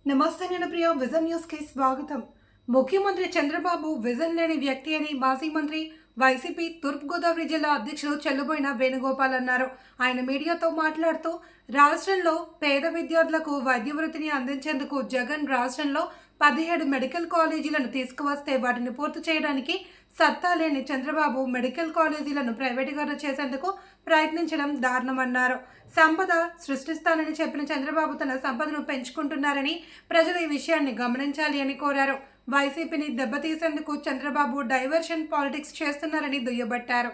నమస్తే నేను ప్రియ vision news కి స్వాగతం. ముఖ్యమంత్రి చంద్రబాబు విజన్ లేని వ్యక్తి అని మాజీ మంత్రి వైసీపీ తూర్పుగోదావరి జిల్లా అధ్యక్షుడు చెల్లుబోయిన వేణుగోపాల్ అన్నారు. ఆయన మీడియాతో మాట్లాడుతూ రాష్ట్రంలో పేద విద్యార్థులకు వైద్య వృత్తిని అందించేందుకు జగన్ రాష్ట్రంలో 17 మెడికల్ కాలేజీలను తీసుకువస్తే వాటిని పూర్తి చేయడానికి సత్తా లేని చంద్రబాబు మెడికల్ కాలేజీలను ప్రైవేటీకరణ చేసేందుకు ప్రయత్నించడం దారుణమన్నారు. సంపద సృష్టిస్తానని చెప్పిన చంద్రబాబు తన సంపదను పెంచుకుంటున్నారని ప్రజలు ఈ విషయాన్ని గమనించాలి అని కోరారు. వైసీపీని దెబ్బతీసేందుకు చంద్రబాబు డైవర్షన్ పాలిటిక్స్ చేస్తున్నారని దుయ్యబట్టారు.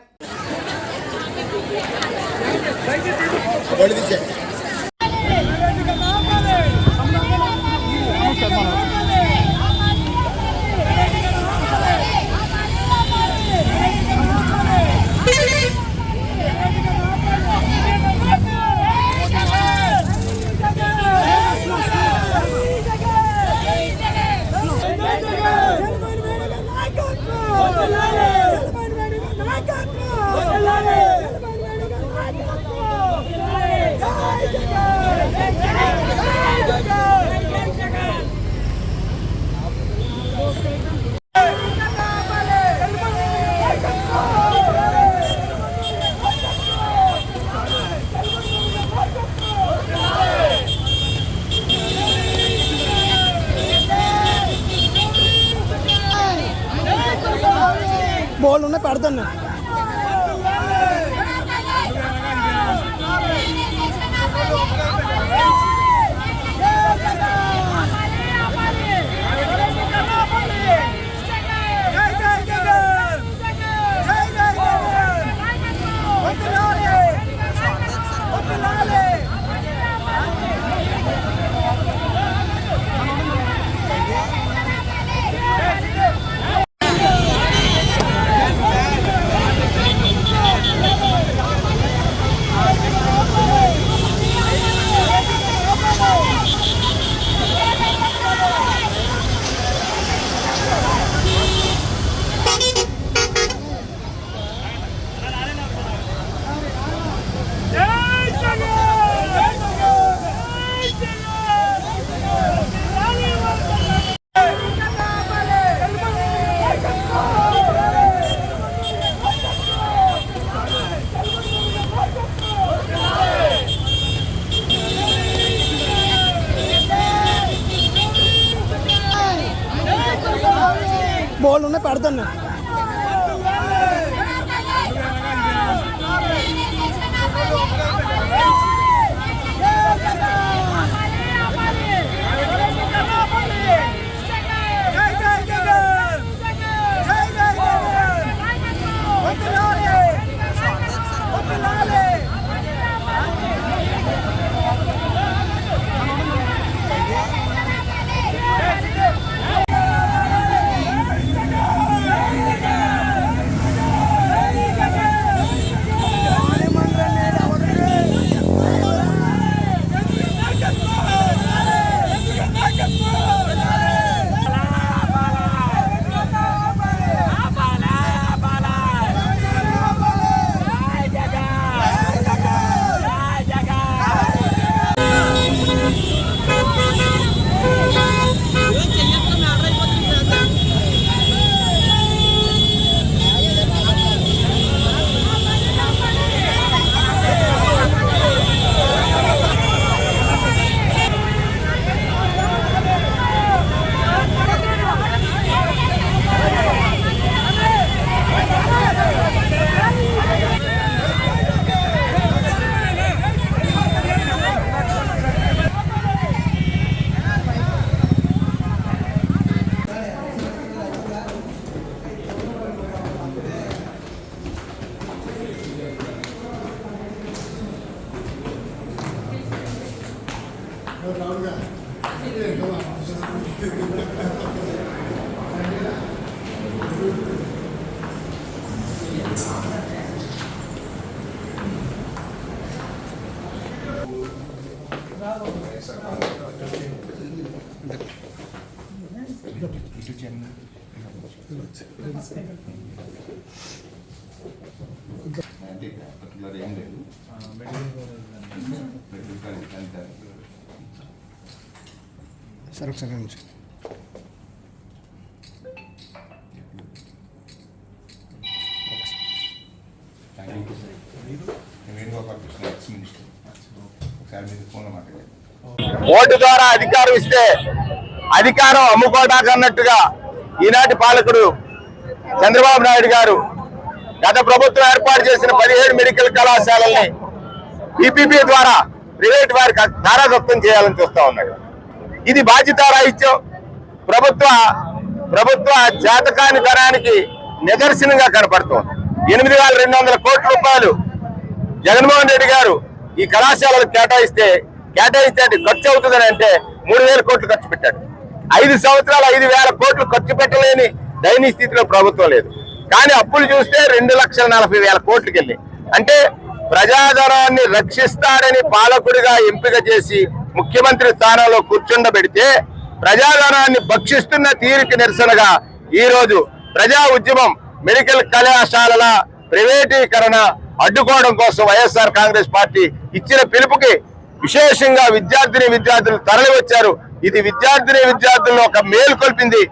బోల్ ఉన్నాయి పెడతాను. బోల్ ఉన్నాయి పెడతాను. సార్ ఒకసారి నుంచి ఓటు ద్వారా అధికారం ఇస్తే అధికారం అమ్ముకోవడానికి అన్నట్టుగా ఈనాటి పాలకుడు చంద్రబాబు నాయుడు గారు గత ప్రభుత్వం ఏర్పాటు చేసిన 17 మెడికల్ కళాశాలల్ని పీపీపీ ద్వారా ప్రైవేట్ వారికి ధారాదత్తం చేయాలని చూస్తా ఉన్నాడు. ఇది బాధ్యతారాహిత్యం, ప్రభుత్వ జాతకాని తరానికి నిదర్శనంగా కనపడుతోంది. 8,200 కోట్ల రూపాయలు జగన్మోహన్ రెడ్డి గారు ఈ కళాశాలకు కేటాయిస్తే ఖర్చు అవుతుందని అంటే 3,000 కోట్లు ఖర్చు పెట్టాడు. 5 సంవత్సరాలు 5,000 కోట్లు ఖర్చు పెట్టలేని దయనీయ స్థితిలో ప్రభుత్వం లేదు. కానీ అప్పులు చూస్తే 2,40,000 కోట్లకి వెళ్ళి, అంటే ప్రజాధనాన్ని రక్షిస్తాడని పాలకుడిగా ఎంపిక చేసి ముఖ్యమంత్రి స్థానంలో కూర్చుండబెడితే ప్రజాధనాన్ని భక్షిస్తున్న తీరుకి నిరసనగా ఈ రోజు ప్రజా ఉద్యమం మెడికల్ కళాశాలల ప్రైవేటీకరణ అడ్డుకోవడం కోసం వైఎస్ఆర్ కాంగ్రెస్ పార్టీ ఇచ్చిన పిలుపుకి విశేషంగా విద్యార్థులు తరలి వచ్చారు. ఇది విద్యార్థులను ఒక మేలు కొల్పింది.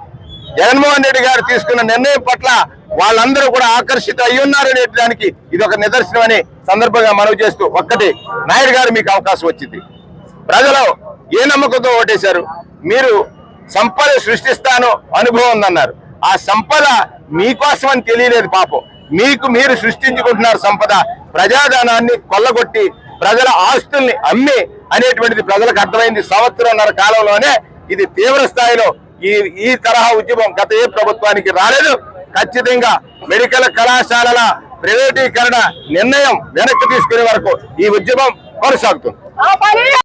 జగన్మోహన్ రెడ్డి గారు తీసుకున్న నిర్ణయం పట్ల వాళ్ళందరూ కూడా ఆకర్షిత అయ్యున్నారనే దానికి ఇది ఒక నిదర్శనం అని సందర్భంగా మనవి చేస్తూ, ఒక్కటి నాయుడు గారు మీకు అవకాశం వచ్చింది. ప్రజలు ఏ నమ్మకంతో ఓటేశారు? మీరు సంపద సృష్టిస్తాను అనుభవం ఉందన్నారు. ఆ సంపద మీకోసం అని తెలియలేదు పాపం. మీరు సృష్టించుకుంటున్నారు సంపద. ప్రజాధనాన్ని కొల్లగొట్టి ప్రజల ఆస్తుల్ని అమ్మి అనేటువంటిది ప్రజలకు అర్థమైంది. 1.5 సంవత్సరాల కాలంలోనే ఇది తీవ్ర స్థాయిలో ఈ తరహా ఉద్యమం గత ఏ ప్రభుత్వానికి రాలేదు. ఖచ్చితంగా మెడికల్ కళాశాలల ప్రైవేటీకరణ నిర్ణయం వెనక్కి తీసుకునే వరకు ఈ ఉద్యమం కొనసాగుతుంది.